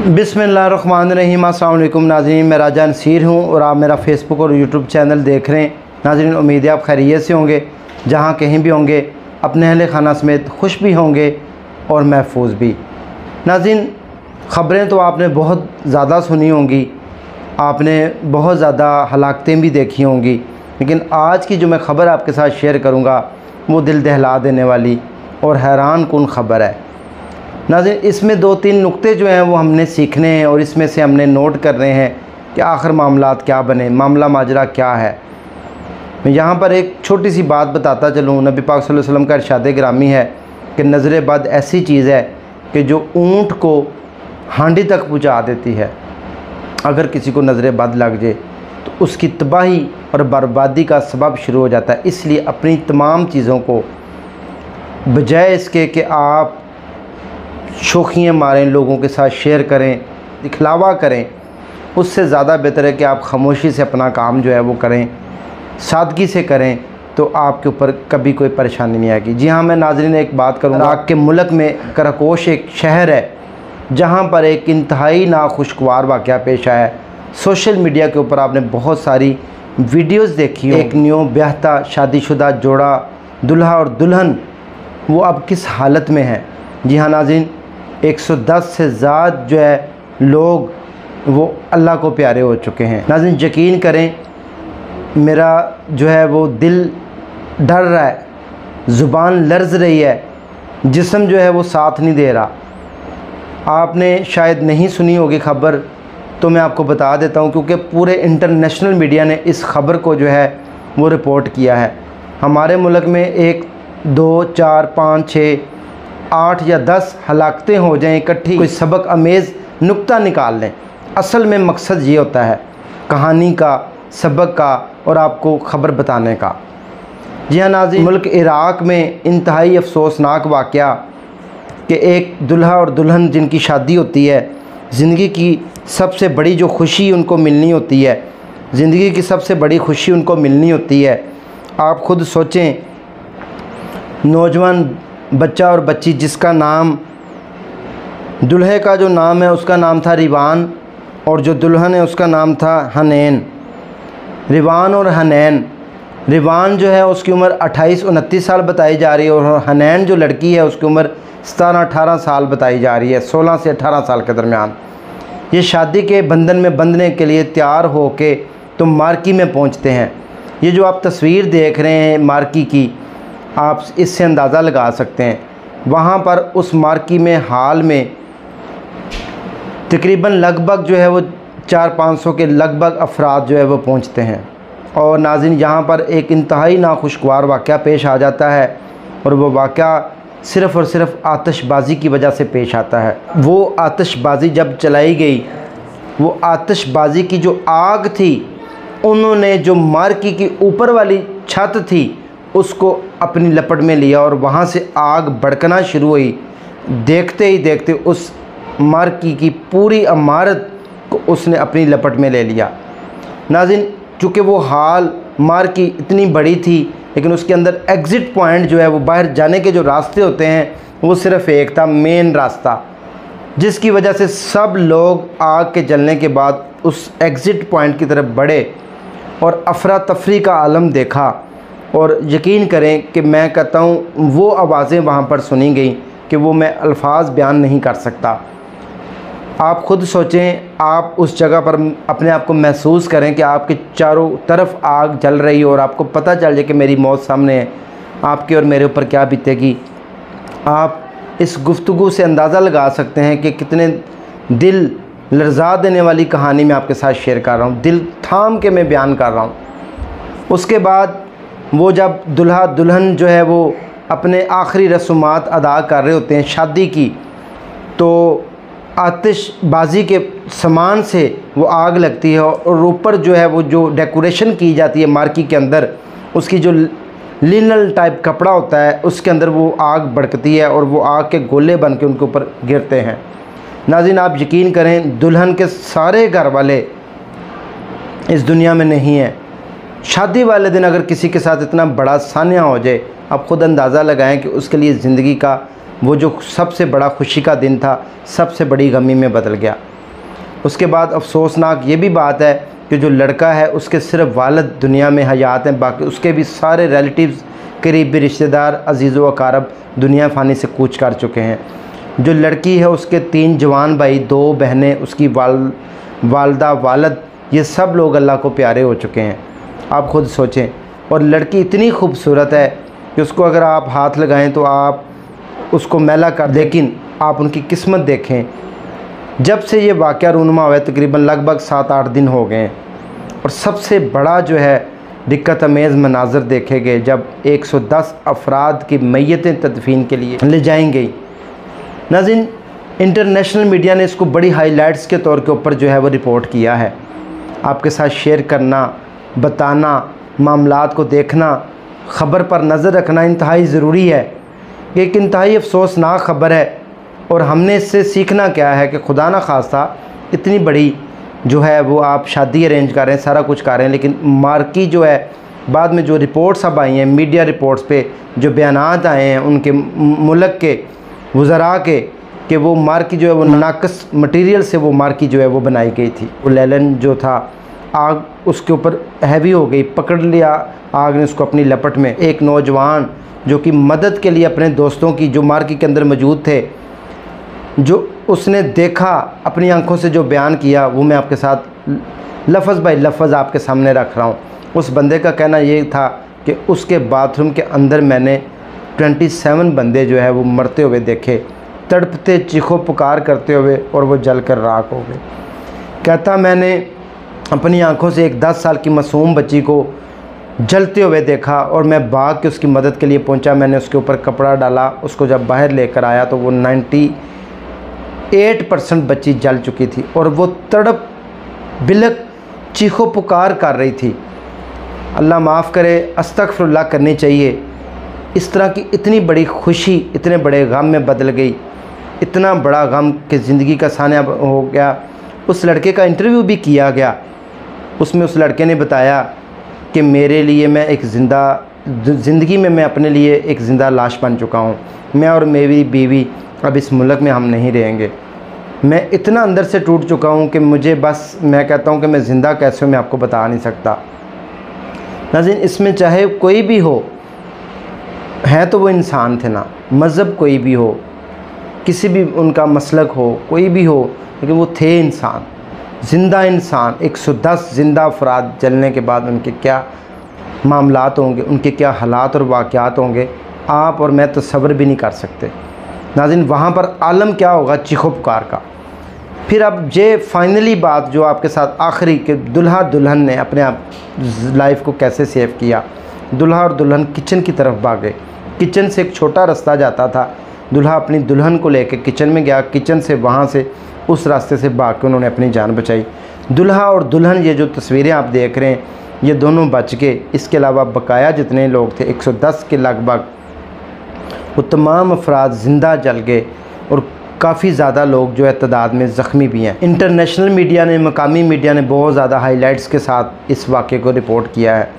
बिस्मिल्लाहिर्रहमानिर्रहीम। अस्सलाम वालेकुम नाज़रीन, मैं राजा नसीर हूँ और आप मेरा फ़ेसबुक और यूट्यूब चैनल देख रहे हैं। नाज़रीन, उम्मीद है आप खैरियत से होंगे, जहाँ कहीं भी होंगे अपने अहले खाना समेत खुश भी होंगे और महफूज भी। नाज़रीन, ख़बरें तो आपने बहुत ज़्यादा सुनी होंगी, आपने बहुत ज़्यादा हलाकतें भी देखी होंगी, लेकिन आज की जो मैं ख़बर आपके साथ शेयर करूँगा वो दिल दहला देने वाली और हैरान कुन ख़बर है। नाज़रीन, इसमें दो तीन नुक्ते जो हैं वो हमने सीखने हैं और इसमें से हमने नोट कर रहे हैं कि आखिर मामलात क्या बने, मामला माजरा क्या है। मैं यहाँ पर एक छोटी सी बात बताता चलूँ। नबी पाक सल्लल्लाहु अलैहि वसल्लम का इरशाद गिरामी है कि नज़र बद ऐसी चीज़ है कि जो ऊँट को हांडी तक पहुँचा देती है। अगर किसी को नज़र बद लग जाए तो उसकी तबाही और बर्बादी का सबब शुरू हो जाता है। इसलिए अपनी तमाम चीज़ों को बजाय इसके कि आप शोखियाँ मारें, लोगों के साथ शेयर करें, दिखलावा करें, उससे ज़्यादा बेहतर है कि आप खामोशी से अपना काम जो है वो करें, सादगी से करें, तो आपके ऊपर कभी कोई परेशानी नहीं आएगी। जी हाँ, मैं नाज़रीन एक बात करूँगा। इराक़ के मुल्क में कराकोश एक शहर है जहाँ पर एक इंतहाई नाखुशगवार वाक़या पेश आया है। सोशल मीडिया के ऊपर आपने बहुत सारी वीडियोस देखी हो। एक न्यू ब्याहता शादीशुदा जोड़ा, दुल्हा और दुल्हन, वो अब किस हालत में है। जी हाँ नाज़रीन, 110 से ज़्यादा जो है लोग वो अल्लाह को प्यारे हो चुके हैं। नाज़रीन, यकीन करें, मेरा जो है वो दिल डर रहा है, ज़ुबान लर्ज़ रही है, जिस्म जो है वो साथ नहीं दे रहा। आपने शायद नहीं सुनी होगी खबर, तो मैं आपको बता देता हूँ, क्योंकि पूरे इंटरनेशनल मीडिया ने इस खबर को जो है वो रिपोर्ट किया है। हमारे मुल्क में 1, 2, 4, 5, 6, 8 या 10 हलाकतें हो जाएं इकट्ठी, कोई सबक अमेज़ नुक्ता निकाल लें। असल में मकसद ये होता है कहानी का, सबक का और आपको ख़बर बताने का। जी हाँ नाज़रीन, मुल्क इराक़ में इंतहाई अफसोसनाक वाक़या कि एक दुल्हा और दुल्हन जिनकी शादी होती है, ज़िंदगी की सबसे बड़ी जो खुशी उनको मिलनी होती है, ज़िंदगी की सबसे बड़ी खुशी उनको मिलनी होती है। आप ख़ुद सोचें, नौजवान बच्चा और बच्ची जिसका नाम, दुल्हे का जो नाम है उसका नाम था रिवान और जो दुल्हन है उसका नाम था हनैन। रिवान और हनैन, रिवान जो है उसकी उम्र 28-29 साल बताई जा रही है और हनैन जो लड़की है उसकी उम्र 17-18 साल बताई जा रही है, 16 से 18 साल के दरमियान। ये शादी के बंधन में बंधने के लिए तैयार हो के तो मार्की में पहुंचते हैं। ये जो आप तस्वीर देख रहे हैं मार्की की, आप इससे अंदाज़ा लगा सकते हैं। वहाँ पर उस मार्की में हाल में तकरीबन लगभग जो है वो 400-500 के लगभग अफराद जो है वो पहुँचते हैं। और नाज़रीन, यहाँ पर एक इंतहाई नाखुशगवार वाक़या पेश आ जाता है और वो वाक़या सिर्फ़ और सिर्फ आतिशबाज़ी की वजह से पेश आता है। वो आतिशबाज़ी जब चलाई गई, वो आतिशबाज़ी की जो आग थी, उन्होंने जो मार्की की ऊपर वाली छत थी उसको अपनी लपट में लिया और वहाँ से आग भड़कना शुरू हुई। देखते ही देखते उस मार्की की पूरी इमारत को उसने अपनी लपट में ले लिया। नाज़रीन, चूँकि वो हाल मार्की इतनी बड़ी थी, लेकिन उसके अंदर एग्ज़िट पॉइंट जो है वो बाहर जाने के जो रास्ते होते हैं वो सिर्फ़ एक था, मेन रास्ता, जिसकी वजह से सब लोग आग के जलने के बाद उस एग्ज़िट पॉइंट की तरफ बढ़े और अफरा तफरी का आलम देखा। और यकीन करें कि मैं कहता हूँ वो आवाज़ें वहाँ पर सुनी गई कि वो मैं अल्फाज बयान नहीं कर सकता। आप ख़ुद सोचें, आप उस जगह पर अपने आप को महसूस करें कि आपके चारों तरफ आग जल रही हो और आपको पता चल जाए कि मेरी मौत सामने है, आपके और मेरे ऊपर क्या बीतेगी। आप इस गुफ्तगू से अंदाज़ा लगा सकते हैं कि कितने दिल लर्ज़ा देने वाली कहानी मैं आपके साथ शेयर कर रहा हूँ, दिल थाम के मैं बयान कर रहा हूँ। उसके बाद वो जब दुल्हा दुल्हन जो है वो अपने आखिरी रस्मात अदा कर रहे होते हैं शादी की, तो आतिशबाज़ी के सामान से वो आग लगती है और ऊपर जो है वो जो डेकोरेशन की जाती है मार्की के अंदर, उसकी जो लिनल टाइप कपड़ा होता है उसके अंदर वो आग भड़कती है और वो आग के गोले बन के उनके ऊपर गिरते हैं। नाज़रीन, आप यकीन करें, दुल्हन के सारे घर वाले इस दुनिया में नहीं हैं। शादी वाले दिन अगर किसी के साथ इतना बड़ा सान्या हो जाए, आप ख़ुद अंदाज़ा लगाएं कि उसके लिए ज़िंदगी का वो जो सबसे बड़ा खुशी का दिन था, सबसे बड़ी गमी में बदल गया। उसके बाद अफसोसनाक ये भी बात है कि जो लड़का है उसके सिर्फ वालिद दुनिया में हयात हैं, बाकी उसके भी सारे रिलेटिव्स, करीबी रिश्तेदार, अजीज़ व अकारब दुनिया फ़ानी से कूच कर चुके हैं। जो लड़की है उसके 3 जवान भाई, 2 बहनें, उसकी वालदा, वालद, ये सब लोग अल्लाह को प्यारे हो चुके हैं। आप ख़ुद सोचें। और लड़की इतनी खूबसूरत है कि उसको अगर आप हाथ लगाएं तो आप उसको मैला कर, लेकिन आप उनकी किस्मत देखें। जब से ये वाक़या रूनुमा हुआ है तकरीबन लगभग 7-8 दिन हो गए हैं, और सबसे बड़ा जो है दिक्कत अमेज़ मनाज़र देखे गए जब 110 अफराद की मैयतें तदफीन के लिए ले जाई गई। नाज़रीन, इंटरनेशनल मीडिया ने इसको बड़ी हाईलाइट्स के तौर के ऊपर जो है वो रिपोर्ट किया है। आपके साथ शेयर करना, बताना, मामलात को देखना, ख़बर पर नज़र रखना इंतहाई ज़रूरी है। एक इंतहाई अफसोसनाक ख़बर है, और हमने इससे सीखना क्या है कि खुदा न खास्ता इतनी बड़ी जो है वो आप शादी अरेंज कर रहे हैं, सारा कुछ कर रहे हैं, लेकिन मार्की जो है बाद में जो रिपोर्ट्स अब आई हैं, मीडिया रिपोर्ट्स पे जो बयानात आए हैं उनके मुल्क के वज़रा के, कि वो मार्की जो है वो नाकस मटीरियल से वो मार्की जो है वो बनाई गई थी। वो लेलन जो था, आग उसके ऊपर हैवी हो गई, पकड़ लिया आग ने उसको अपनी लपट में। एक नौजवान जो कि मदद के लिए अपने दोस्तों की जो मार्की के अंदर मौजूद थे, जो उसने देखा, अपनी आंखों से जो बयान किया, वो मैं आपके साथ लफ्ज़ बाय लफ्ज़ आपके सामने रख रहा हूँ। उस बंदे का कहना ये था कि उसके बाथरूम के अंदर मैंने 27 बंदे जो है वो मरते हुए देखे, तड़पते, चीखो पुकार करते हुए, और वो जल कर राख हो गए। कहता मैंने अपनी आंखों से एक 10 साल की मासूम बच्ची को जलते हुए देखा, और मैं भाग के उसकी मदद के लिए पहुंचा। मैंने उसके ऊपर कपड़ा डाला, उसको जब बाहर लेकर आया तो वो 98% बच्ची जल चुकी थी, और वो तड़प बिलक चीखो पुकार कर रही थी। अल्लाह माफ़ करे, अस्तगफिरुल्लाह करनी चाहिए। इस तरह की इतनी बड़ी खुशी इतने बड़े गम में बदल गई, इतना बड़ा गम कि ज़िंदगी का सानिया हो गया। उस लड़के का इंटरव्यू भी किया गया, उसमें उस लड़के ने बताया कि मेरे लिए मैं एक ज़िंदगी में मैं अपने लिए एक ज़िंदा लाश बन चुका हूँ। मैं और मेरी बीवी अब इस मुल्क में हम नहीं रहेंगे। मैं इतना अंदर से टूट चुका हूँ कि मुझे बस, मैं कहता हूँ कि मैं ज़िंदा कैसे हूँ मैं आपको बता नहीं सकता। नाज़रीन, इसमें चाहे कोई भी हो, हैं तो वो इंसान थे ना, मज़हब कोई भी हो, किसी भी उनका मसलक हो, कोई भी हो, लेकिन वो थे इंसान, ज़िंदा इंसान। 110 ज़िंदा अफराद जलने के बाद उनके क्या मामलात होंगे, उनके क्या हालात और वाक़यात होंगे, आप और मैं तसव्वुर भी नहीं कर सकते। नाज़रीन, वहाँ पर आलम क्या होगा चीखो पुकार का। फिर अब ये फाइनली बात जो आपके साथ आखिरी के दुल्हा दुल्हन ने अपने आप लाइफ को कैसे सेव किया। दुल्हा और दुल्हन किचन की तरफ भागे। किचन से एक छोटा रास्ता जाता था, दुल्हा अपनी दुल्हन को लेकर किचन में गया, किचन से वहाँ से उस रास्ते से भाग के उन्होंने अपनी जान बचाई। दुल्हा और दुल्हन, ये जो तस्वीरें आप देख रहे हैं, ये दोनों बच गए। इसके अलावा बकाया जितने लोग थे 110 के लगभग, वो तमाम अफराद ज़िंदा जल गए, और काफ़ी ज़्यादा लोग जो है तादाद में ज़ख्मी भी हैं। इंटरनेशनल मीडिया ने, मकामी मीडिया ने बहुत ज़्यादा हाईलाइट्स के साथ इस वाक़े को रिपोर्ट किया है।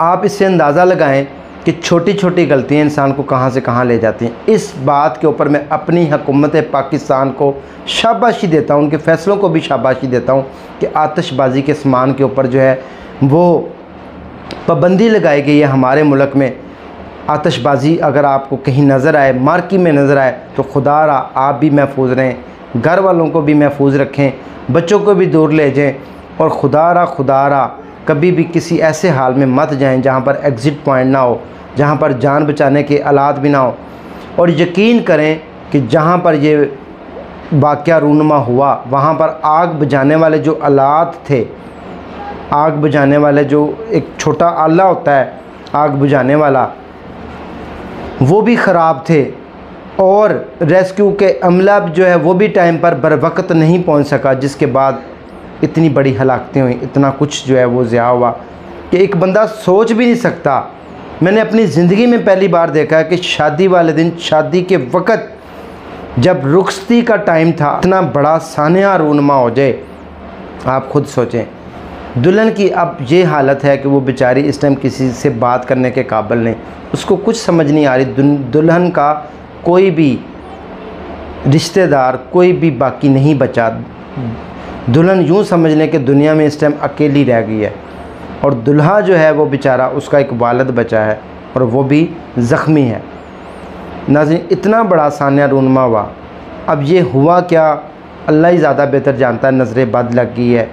आप इससे अंदाज़ा लगाएं कि छोटी छोटी गलतियाँ इंसान को कहाँ से कहाँ ले जाती हैं। इस बात के ऊपर मैं अपनी हुकूमत पाकिस्तान को शाबाशी देता हूँ, उनके फ़ैसलों को भी शाबाशी देता हूँ कि आतिशबाज़ी के सामान के ऊपर जो है वो पाबंदी लगाई गई है। हमारे मुल्क में आतिशबाज़ी अगर आपको कहीं नज़र आए, मार्की में नज़र आए, तो खुदा रहा आप भी महफूज रहें, घर वालों को भी महफूज रखें, बच्चों को भी दूर ले जाएं, और खुदा रहा कभी भी किसी ऐसे हाल में मत जाएं जहां पर एग्ज़िट पॉइंट ना हो, जहां पर जान बचाने के आलात भी ना हो। और यकीन करें कि जहां पर ये वाक़या रूनुमा हुआ वहां पर आग बुझाने वाले जो आलात थे, आग बुझाने वाले जो एक छोटा आला होता है आग बुझाने वाला, वो भी ख़राब थे, और रेस्क्यू के अमला जो है वो भी टाइम पर बर वक्त नहीं पहुंच सका, जिसके बाद इतनी बड़ी हलाकतें हुई, इतना कुछ जो है वो ज़िया हुआ कि एक बंदा सोच भी नहीं सकता। मैंने अपनी ज़िंदगी में पहली बार देखा है कि शादी वाले दिन, शादी के वक़्त जब रुखसती का टाइम था, इतना बड़ा सानिया रूनुमा हो जाए। आप ख़ुद सोचें, दुल्हन की अब ये हालत है कि वो बेचारी इस टाइम किसी से बात करने के काबिल नहीं, उसको कुछ समझ नहीं आ रही। दुल्हन का कोई भी रिश्तेदार कोई भी बाकी नहीं बचा। दुल्हन यूँ समझ लें कि दुनिया में इस टाइम अकेली रह गई है, और दुल्हा जो है वो बेचारा, उसका एक वालिद बचा है और वो भी ज़ख्मी है। नाज़रीन, इतना बड़ा सानिया रूनमा हुआ। अब ये हुआ क्या, अल्लाह ही ज़्यादा बेहतर जानता है। नज़र बद लग गई है,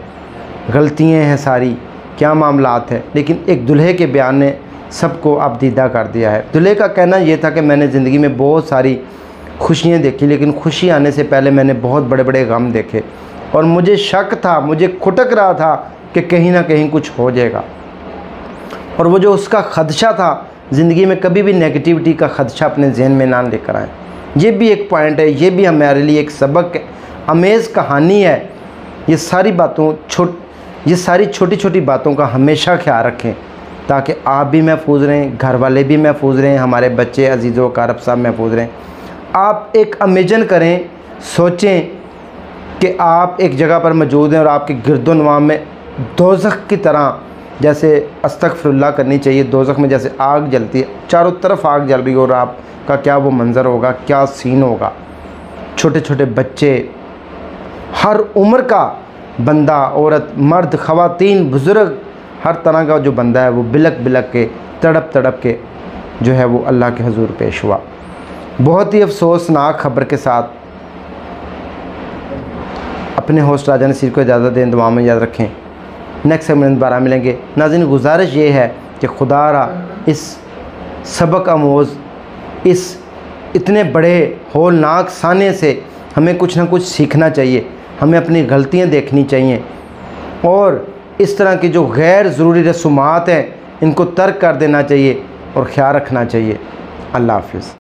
गलतियाँ हैं सारी, क्या मामलात है, लेकिन एक दुल्हे के बयान ने सबको अब दीदा कर दिया है। दुल्हे का कहना यह था कि मैंने ज़िंदगी में बहुत सारी खुशियाँ देखी, लेकिन खुशी आने से पहले मैंने बहुत बड़े बड़े गम देखे, और मुझे शक था, मुझे खुटक रहा था कि कहीं ना कहीं कुछ हो जाएगा। और वो जो उसका ख़दशा था, ज़िंदगी में कभी भी नेगेटिविटी का ख़दशा अपने जहन में ना लेकर आए। ये भी एक पॉइंट है, ये भी हमारे लिए एक सबक है, अमेज़ कहानी है। ये सारी छोटी छोटी बातों का हमेशा ख्याल रखें, ताकि आप भी महफूज रहें, घर वाले भी महफूज रहें, हमारे बच्चे अजीज़ व अक़ारब साहब महफूज रहें। आप एक इमेजिन करें, सोचें कि आप एक जगह पर मौजूद हैं और आपके गिरदोनवा में दोज़ख की तरह, जैसे अस्तग़फ़िरुल्लाह करनी चाहिए, दोज़ख में जैसे आग जलती है, चारों तरफ आग जल रही हो, और आपका क्या वो मंज़र होगा, क्या सीन होगा। छोटे छोटे बच्चे, हर उम्र का बंदा, औरत, मर्द, ख़वातीन, बुज़ुर्ग, हर तरह का जो बंदा है वो बिलक बिलक के, तड़प तड़प के जो है वो अल्लाह के हुज़ूर पेश हुआ। बहुत ही अफसोसनाक ख़बर के साथ अपने होस्ट राजा नसीर को इजाज़त दें, दुआ में याद रखें। नेक्स्ट सेगमेंट दोबारा मिलेंगे। नाज़रीन, गुजारिश ये है कि खुदारा इस सबक आमोज़, इस इतने बड़े होलनाक साने से हमें कुछ ना कुछ सीखना चाहिए, हमें अपनी गलतियाँ देखनी चाहिए, और इस तरह की जो गैर ज़रूरी रसूमात हैं इनको तर्क कर देना चाहिए और ख्याल रखना चाहिए। अल्लाह हाफ़िज़।